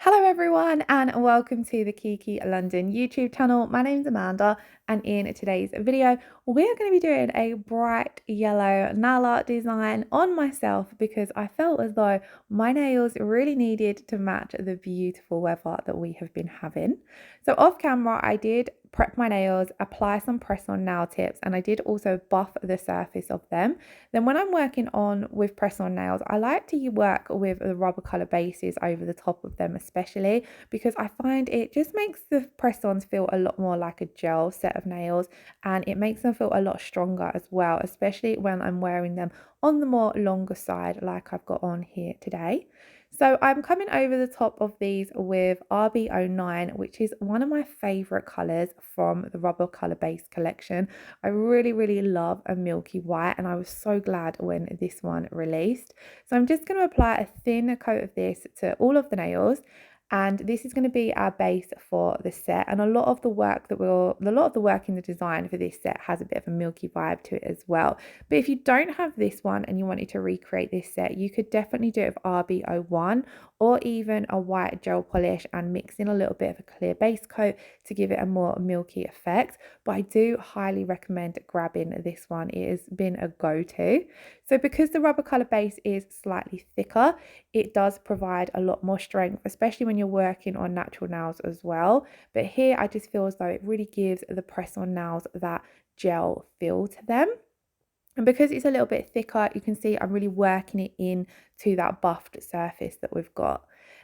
Hello everyone and welcome to the Kiki London YouTube channel. My name's Amanda and in today's video we're going to be doing a bright yellow nail art design on myself because I felt as though my nails really needed to match the beautiful weather that we have been having. So off camera I did prep my nails, apply some press on nail tips, and I did also buff the surface of them. Then when I'm working on with press on nails, I like to work with the rubber color bases over the top of them, especially because I find it just makes the press ons feel a lot more like a gel set of nails, and it makes them feel a lot stronger as well, especially when I'm wearing them on the more longer side like I've got on here today. So I'm coming over the top of these with RB09, which is one of my favorite colors from the rubber color base collection. I really love a milky white and I was so glad when this one released. So I'm just going to apply a thin coat of this to all of the nails, and this is going to be our base for the set. And a lot of the work in the design for this set has a bit of a milky vibe to it as well. But if you don't have this one and you wanted to recreate this set, you could definitely do it with RB01 or even a white gel polish and mix in a little bit of a clear base coat to give it a more milky effect. But I do highly recommend grabbing this one. It has been a go-to. So because the rubber color base is slightly thicker, it does provide a lot more strength, especially when you're working on natural nails as well. But here I just feel as though it really gives the press on nails that gel feel to them. And because it's a little bit thicker, you can see I'm really working it in to that buffed surface that we've got.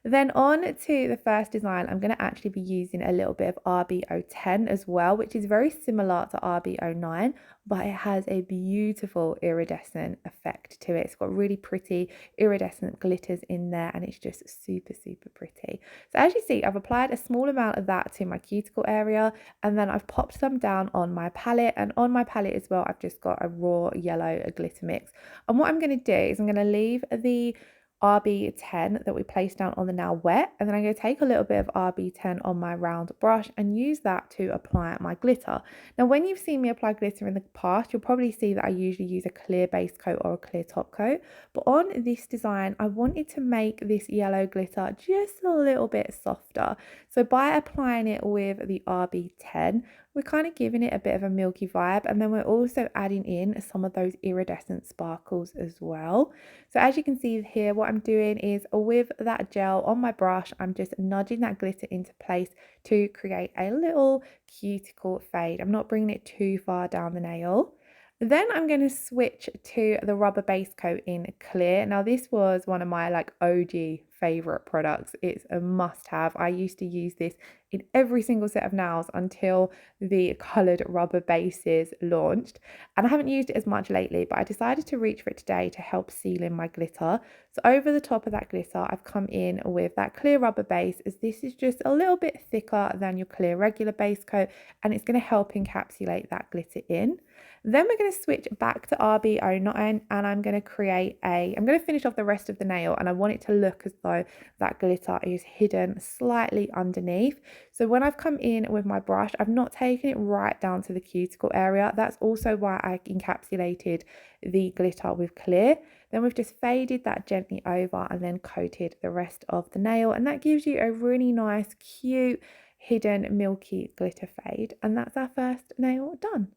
Then on to the first design, I'm going to actually be using a little bit of RB010 as well, which is very similar to RB09, but it has a beautiful iridescent effect to it. It's got really pretty iridescent glitters in there and it's just super pretty. So as you see, I've applied a small amount of that to my cuticle area, and then I've popped some down on my palette, and on my palette as well I've just got a raw yellow glitter mix. And what I'm going to do is I'm going to leave the RB10 that we placed down on the nail wet, and then I'm going to take a little bit of RB10 on my round brush and use that to apply my glitter. Now when you've seen me apply glitter in the past, you'll probably see that I usually use a clear base coat or a clear top coat, but on this design I wanted to make this yellow glitter just a little bit softer. So by applying it with the RB10, we're kind of giving it a bit of a milky vibe, and then we're also adding in some of those iridescent sparkles as well. So as you can see here, what I'm doing is with that gel on my brush, I'm just nudging that glitter into place to create a little cuticle fade. I'm not bringing it too far down the nail. Then I'm going to switch to the rubber base coat in clear. Now this was one of my OG favorite products. It's a must have. I used to use this in every single set of nails until the colored rubber bases launched, and I haven't used it as much lately, but I decided to reach for it today to help seal in my glitter. So over the top of that glitter I've come in with that clear rubber base, as this is just a little bit thicker than your clear regular base coat, and it's going to help encapsulate that glitter in. Then we're going to switch back to RB09 and I'm going to finish off the rest of the nail, and I want it to look as though that glitter is hidden slightly underneath. So when I've come in with my brush, I've not taken it right down to the cuticle area. That's also why I encapsulated the glitter with clear. Then we've just faded that gently over and then coated the rest of the nail, and that gives you a really nice, cute, hidden, milky glitter fade. And that's our first nail done.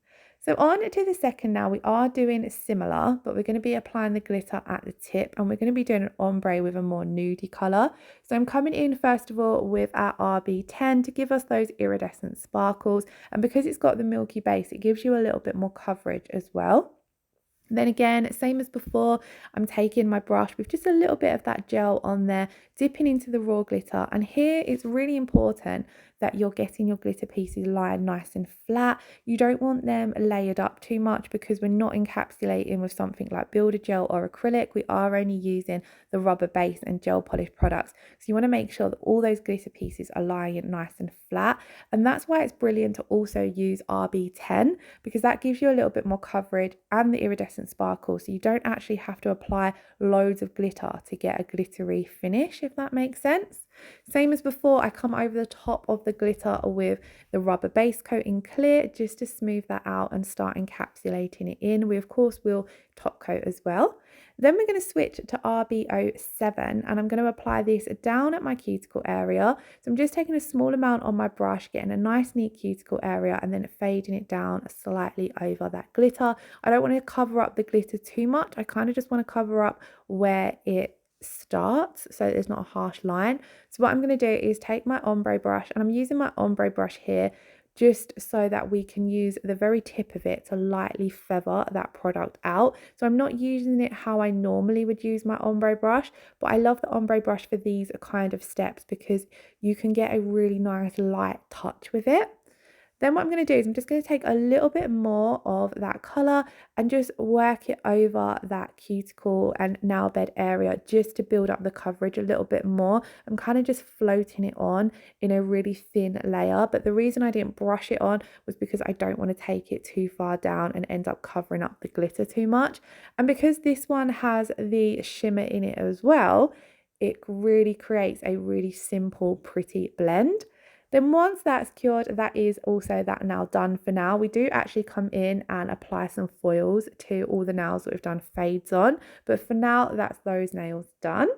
So on to the second now, we are doing similar, but we're going to be applying the glitter at the tip, and we're going to be doing an ombre with a more nudie colour. So I'm coming in first of all with our RB10 to give us those iridescent sparkles, and because it's got the milky base, it gives you a little bit more coverage as well. Then again, same as before, I'm taking my brush with just a little bit of that gel on there, dipping into the raw glitter. And here it's really important that you're getting your glitter pieces lying nice and flat. You don't want them layered up too much because we're not encapsulating with something like builder gel or acrylic. We are only using the rubber base and gel polish products. So you want to make sure that all those glitter pieces are lying nice and flat. And that's why it's brilliant to also use RB10, because that gives you a little bit more coverage and the iridescent sparkle, so you don't actually have to apply loads of glitter to get a glittery finish, if that makes sense. Same as before, I come over the top of the glitter with the rubber base coat in clear just to smooth that out and start encapsulating it in. We of course will top coat as well. Then we're going to switch to RB07 and I'm going to apply this down at my cuticle area. So I'm just taking a small amount on my brush, getting a nice neat cuticle area and then fading it down slightly over that glitter. I don't want to cover up the glitter too much. I kind of just want to cover up where it starts so there's not a harsh line. So what I'm going to do is take my ombre brush, and I'm using my ombre brush here just so that we can use the very tip of it to lightly feather that product out. So I'm not using it how I normally would use my ombre brush, but I love the ombre brush for these kind of steps because you can get a really nice light touch with it. Then what I'm going to do is I'm just going to take a little bit more of that colour and just work it over that cuticle and nail bed area just to build up the coverage a little bit more. I'm kind of just floating it on in a really thin layer, but the reason I didn't brush it on was because I don't want to take it too far down and end up covering up the glitter too much. And because this one has the shimmer in it as well, it really creates a really simple, pretty blend. Then once that's cured, that is also that now done for now. We do actually come in and apply some foils to all the nails that we've done fades on, but for now that's those nails done.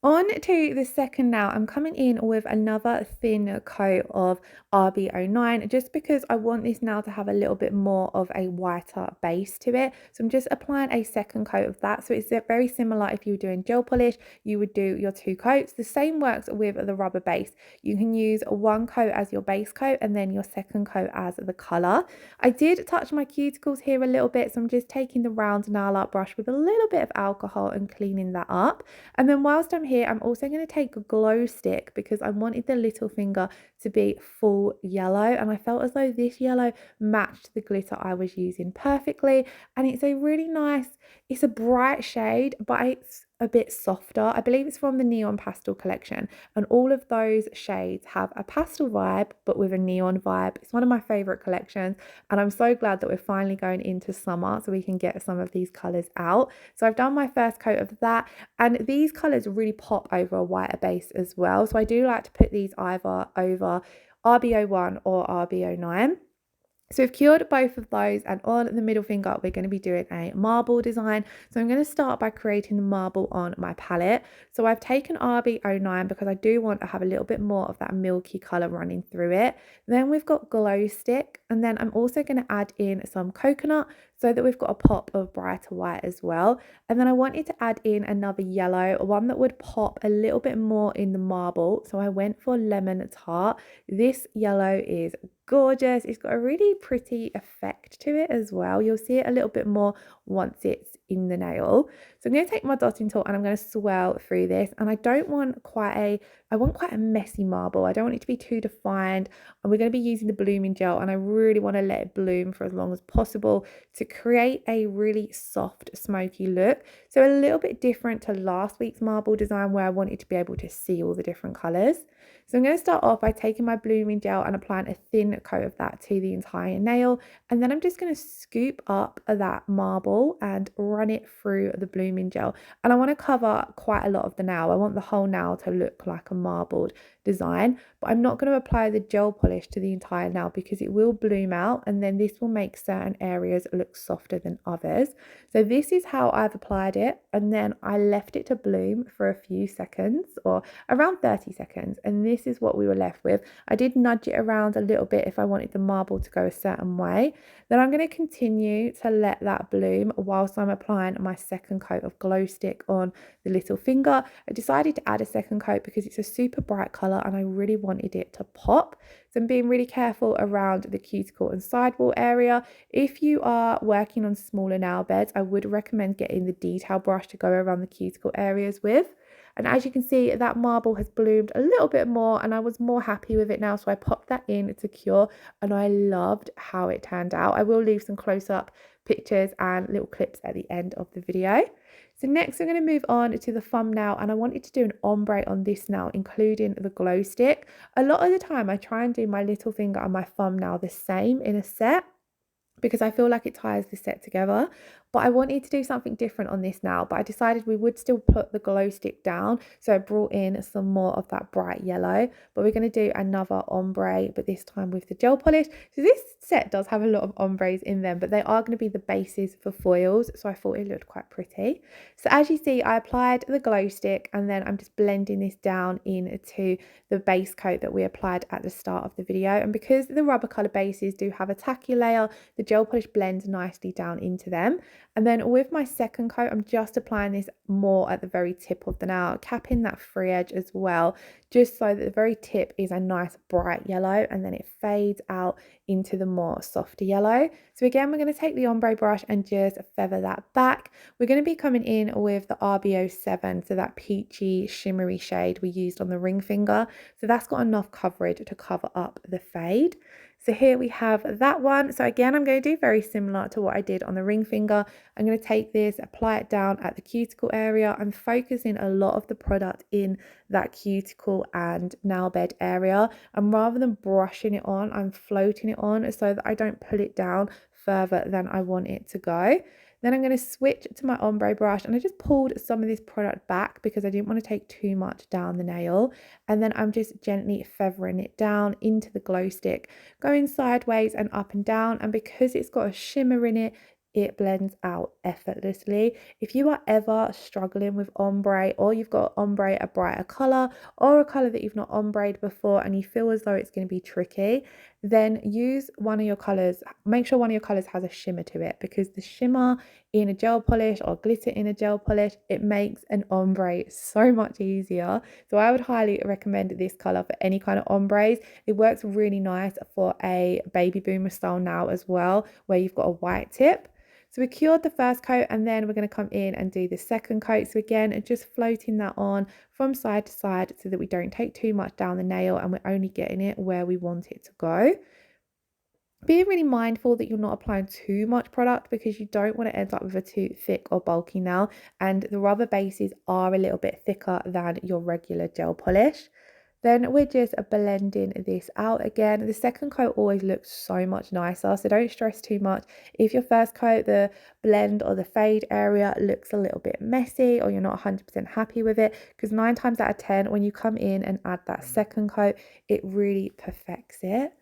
On to the second now, I'm coming in with another thin coat of RB09 just because I want this now to have a little bit more of a whiter base to it. So I'm just applying a second coat of that. So it's very similar if you were doing gel polish, you would do your 2 coats. The same works with the rubber base. You can use one coat as your base coat and then your second coat as the colour. I did touch my cuticles here a little bit, so I'm just taking the round nail art brush with a little bit of alcohol and cleaning that up. And then whilst I'm here, I'm also going to take a glow stick because I wanted the little finger to be full yellow, and I felt as though this yellow matched the glitter I was using perfectly. And it's a really nice, it's a bright shade, but it's a bit softer. I believe it's from the Neon Pastel collection, and all of those shades have a pastel vibe but with a neon vibe. It's one of my favorite collections, and I'm so glad that we're finally going into summer so we can get some of these colors out. So I've done my first coat of that, and these colors really pop over a whiter base as well. So I do like to put these either over RB01 or RB09. So we've cured both of those, and on the middle finger we're going to be doing a marble design. So I'm going to start by creating the marble on my palette. So I've taken RB09 because I do want to have a little bit more of that milky colour running through it. Then we've got glow stick, and then I'm also going to add in some coconut so that we've got a pop of brighter white as well. And then I wanted to add in another yellow, one that would pop a little bit more in the marble. So I went for lemon tart. This yellow is gorgeous. It's got a really pretty effect to it as well. You'll see it a little bit more once it's in the nail. So I'm going to take my dotting tool and I'm going to swirl through this, and I want quite a messy marble. I don't want it to be too defined, and we're going to be using the blooming gel, and I really want to let it bloom for as long as possible to create a really soft smoky look. So a little bit different to last week's marble design where I wanted to be able to see all the different colours. So I'm going to start off by taking my blooming gel and applying a thin coat of that to the entire nail, and then I'm just going to scoop up that marble and run it through the blooming gel. And I want to cover quite a lot of the nail. I want the whole nail to look like a marbled design, but I'm not going to apply the gel polish to the entire nail because it will bloom out, and then this will make certain areas look softer than others. So this is how I've applied it, and then I left it to bloom for a few seconds, or around 30 seconds, and this is what we were left with. I did nudge it around a little bit if I wanted the marble to go a certain way. Then I'm going to continue to let that bloom whilst I'm applying my second coat of glow stick on the little finger. I decided to add a second coat because it's a super bright colour and I really wanted it to pop. So I'm being really careful around the cuticle and sidewall area. If you are working on smaller nail beds, I would recommend getting the detail brush to go around the cuticle areas with. And as you can see, that marble has bloomed a little bit more and I was more happy with it now. So I popped that in to cure and I loved how it turned out. I will leave some close-up pictures and little clips at the end of the video. So next I'm going to move on to the thumbnail, and I wanted to do an ombre on this nail, including the glow stick. A lot of the time I try and do my little finger and my thumbnail the same in a set, because I feel like it ties the set together. but I wanted to do something different on this now, but I decided we would still put the glow stick down. So I brought in some more of that bright yellow, but we're going to do another ombre, but this time with the gel polish. So this set does have a lot of ombres in them, but they are going to be the bases for foils. So I thought it looked quite pretty. So as you see, I applied the glow stick and then I'm just blending this down into the base coat that we applied at the start of the video. And because the rubber color bases do have a tacky layer, the gel polish blends nicely down into them. And then with my second coat, I'm just applying this more at the very tip of the nail, capping that free edge as well, just so that the very tip is a nice bright yellow and then it fades out into the more softer yellow. So again, we're going to take the ombre brush and just feather that back. We're going to be coming in with the RB07, so that peachy shimmery shade we used on the ring finger. So that's got enough coverage to cover up the fade. So here we have that one. So again, I'm going to do very similar to what I did on the ring finger. I'm going to take this, apply it down at the cuticle area. I'm focusing a lot of the product in that cuticle and nail bed area. And rather than brushing it on, I'm floating it on so that I don't pull it down further than I want it to go. Then I'm going to switch to my ombre brush and I just pulled some of this product back because I didn't want to take too much down the nail. And then I'm just gently feathering it down into the glow stick, going sideways and up and down. And because it's got a shimmer in it, it blends out effortlessly. If you are ever struggling with ombre, or you've got ombre a brighter color or a color that you've not ombreed before and you feel as though it's going to be tricky, then use one of your colors. Make sure one of your colors has a shimmer to it, because the shimmer in a gel polish or glitter in a gel polish, it makes an ombre so much easier. So I would highly recommend this color for any kind of ombres. It works really nice for a baby boomer style now as well, where you've got a white tip. So we cured the first coat and then we're going to come in and do the second coat. So again, just floating that on from side to side so that we don't take too much down the nail and we're only getting it where we want it to go. Be really mindful that you're not applying too much product, because you don't want to end up with a too thick or bulky nail, and the rubber bases are a little bit thicker than your regular gel polish. Then we're just blending this out again. The second coat always looks so much nicer, so don't stress too much. If your first coat, the blend or the fade area looks a little bit messy or you're not 100% happy with it, because 9 times out of 10, when you come in and add that second coat, it really perfects it.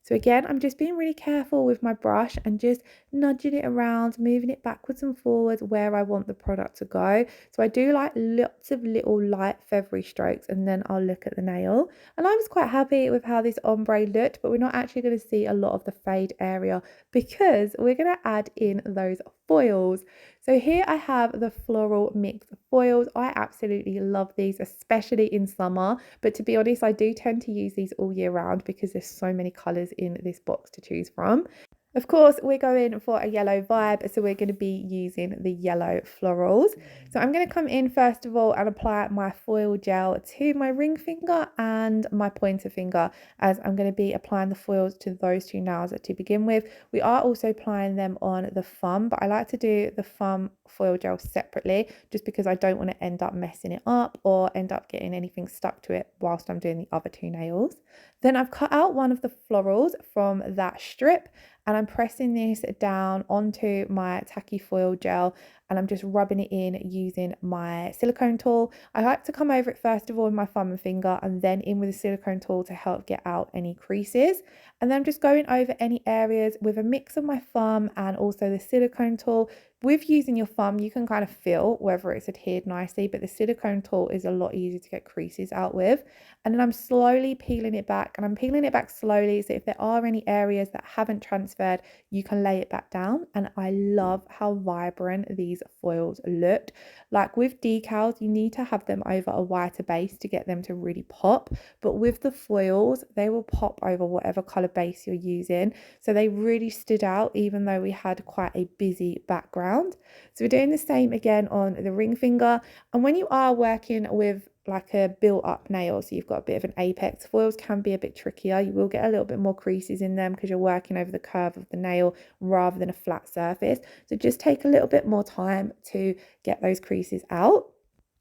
So again, I'm just being really careful with my brush and just nudging it around, moving it backwards and forwards where I want the product to go. So I do like lots of little light feathery strokes, and then I'll look at the nail. And I was quite happy with how this ombre looked, but we're not actually going to see a lot of the fade area because we're going to add in those foils. So here I have the Floral mix foils. I absolutely love these, especially in summer. But to be honest, I do tend to use these all year round because there's so many colours in this box to choose from. Of course, we're going for a yellow vibe, so we're going to be using the yellow florals. So I'm going to come in first of all and apply my foil gel to my ring finger and my pointer finger, as I'm going to be applying the foils to those two nails to begin with. We are also applying them on the thumb, but I like to do the thumb foil gel separately just because I don't want to end up messing it up or end up getting anything stuck to it whilst I'm doing the other two nails. Then I've cut out one of the florals from that strip, and I'm pressing this down onto my tacky foil gel, and I'm just rubbing it in using my silicone tool. I like to come over it first of all with my thumb and finger, and then in with the silicone tool to help get out any creases. And then I'm just going over any areas with a mix of my thumb and also the silicone tool. With using your thumb, you can kind of feel whether it's adhered nicely, but the silicone tool is a lot easier to get creases out with. And then I'm slowly peeling it back, and I'm peeling it back slowly, so if there are any areas that haven't transferred, you can lay it back down. And I love how vibrant these foils looked. Like with decals, you need to have them over a whiter base to get them to really pop, but with the foils, they will pop over whatever color base you're using. So they really stood out even though we had quite a busy background. So we're doing the same again on the ring finger. And when you are working with like a built up nail, so you've got a bit of an apex, foils can be a bit trickier. You will get a little bit more creases in them because you're working over the curve of the nail rather than a flat surface. So just take a little bit more time to get those creases out.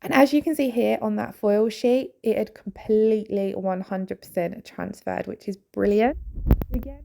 And as you can see here on that foil sheet, it had completely 100% transferred, which is brilliant. Again,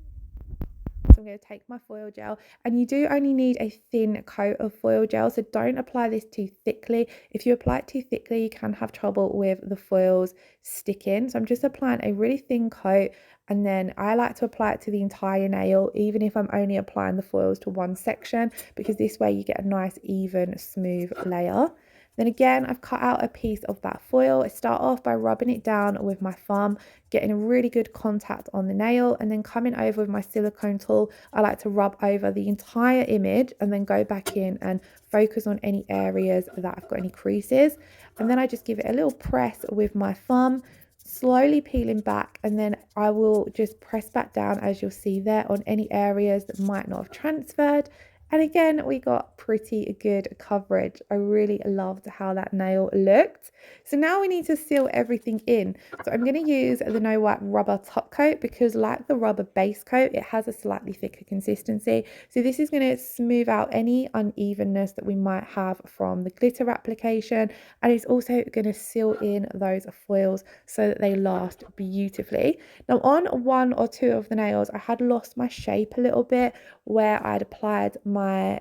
I'm going to take my foil gel, and you do only need a thin coat of foil gel, so don't apply this too thickly. If you apply it too thickly, you can have trouble with the foils sticking. So I'm just applying a really thin coat, and then I like to apply it to the entire nail, even if I'm only applying the foils to one section, because this way you get a nice even smooth layer. Then again, I've cut out a piece of that foil. I start off by rubbing it down with my thumb, getting a really good contact on the nail, and then coming over with my silicone tool. I like to rub over the entire image and then go back in and focus on any areas that I've got any creases. And then I just give it a little press with my thumb, slowly peeling back, and then I will just press back down, as you'll see there, on any areas that might not have transferred. And again, we got pretty good coverage. I really loved how that nail looked. So now we need to seal everything in. So I'm going to use the No Wipe rubber top coat, because like the rubber base coat, it has a slightly thicker consistency. So this is going to smooth out any unevenness that we might have from the glitter application. And it's also going to seal in those foils so that they last beautifully. Now on one or two of the nails, I had lost my shape a little bit where I'd applied my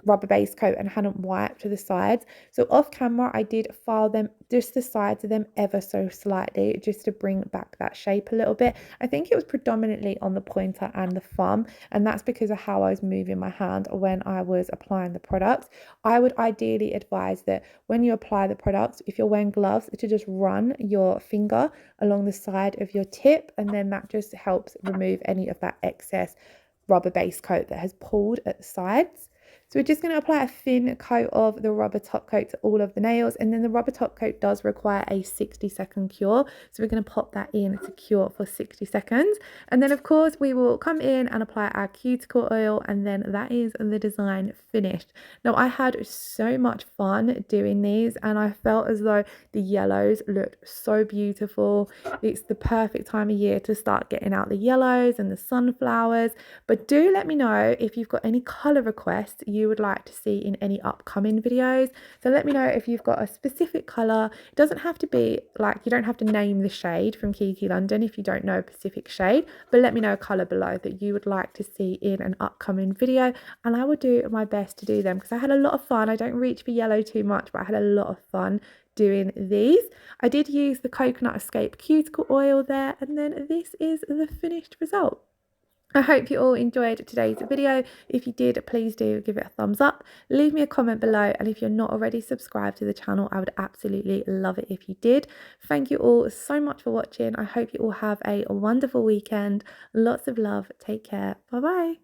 rubber base coat and hadn't wiped to the sides. So off camera, I did file them, just the sides of them, ever so slightly, just to bring back that shape a little bit. I think it was predominantly on the pointer and the thumb, and that's because of how I was moving my hand when I was applying the products. I would ideally advise that when you apply the products, if you're wearing gloves, to just run your finger along the side of your tip, and then that just helps remove any of that excess rubber base coat that has pulled at the sides. So we're just going to apply a thin coat of the rubber top coat to all of the nails, and then the rubber top coat does require a 60-second cure. So we're going to pop that in to cure for 60 seconds. And then of course we will come in and apply our cuticle oil, and then that is the design finished. Now I had so much fun doing these, and I felt as though the yellows looked so beautiful. It's the perfect time of year to start getting out the yellows and the sunflowers. But do let me know if you've got any colour requests you would like to see in any upcoming videos. So let me know if you've got a specific colour. It doesn't have to be like, you don't have to name the shade from Kiki London if you don't know a specific shade, but let me know a colour below that you would like to see in an upcoming video, and I will do my best to do them, because I had a lot of fun. I don't reach for yellow too much, but I had a lot of fun doing these. I did use the Coconut Escape cuticle oil there, and then this is the finished result. I hope you all enjoyed today's video. If you did, please do give it a thumbs up. Leave me a comment below, and if you're not already subscribed to the channel, I would absolutely love it if you did. Thank you all so much for watching. I hope you all have a wonderful weekend. Lots of love. Take care. Bye bye.